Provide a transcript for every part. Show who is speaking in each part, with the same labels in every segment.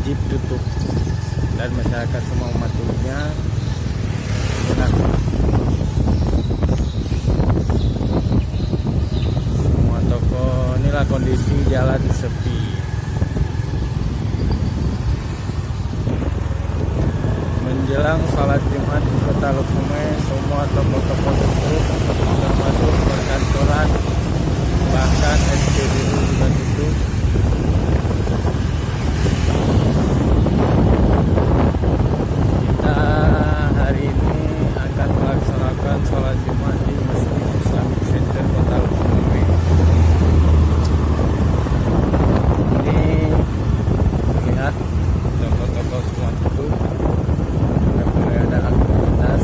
Speaker 1: wajib tutup dan masyarakat semua mematuhinya. Semua toko, inilah kondisi jalan sepi. Menjelang sholat Jumat di Kota Luksume, semua toko-toko tutup, termasuk perkantoran, bahkan SPBU juga tutup. Kita hari ini akan melaksanakan sholat Jumat di Masjid Islamic Center Kota Luksume. Ini lihat toko-toko semua tutup. Ada aktivitas.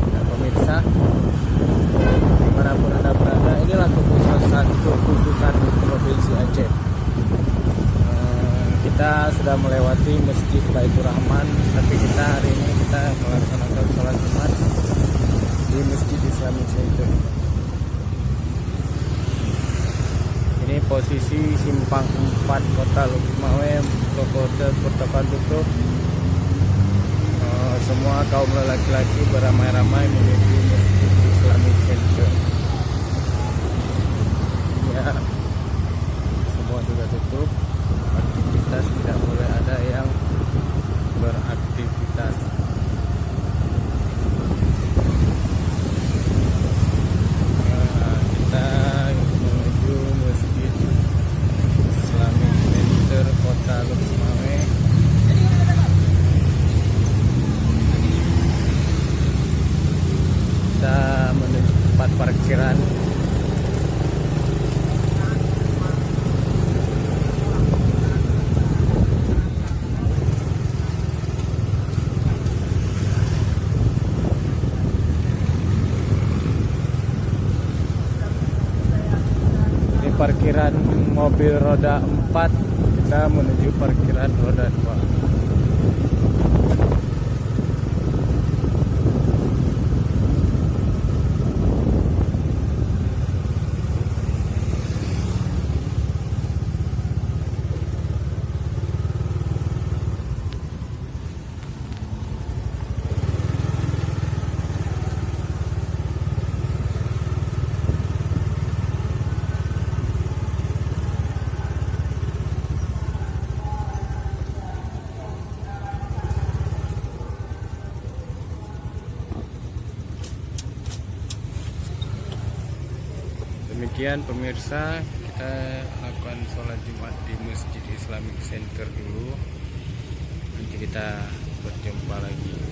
Speaker 1: Nah, pemirsa, dimanapun Anda berada, inilah kekhususan Provinsi Aceh. Kita sudah melewati Masjid Baitur Rahman, tapi kita hari ini melaksanakan sholat Jumat di Masjid Islamic Center. Ini posisi simpang 4 Kota Luksume, toko pertokoan tutup. Semua kaum laki-laki beramai-ramai menuju Masjid Islamic Center. Ya, semua sudah tutup. Aktivitas tidak boleh ada yang beraktivitas. Kita menuju Masjid Islamic Center Kota Luksume. Kita menuju tempat parkiran. Ini parkiran mobil roda 4, kita menuju parkiran roda 2. Demikian pemirsa, kita lakukan sholat Jumat di Masjid Islamic Center dulu. Nanti kita berjumpa lagi.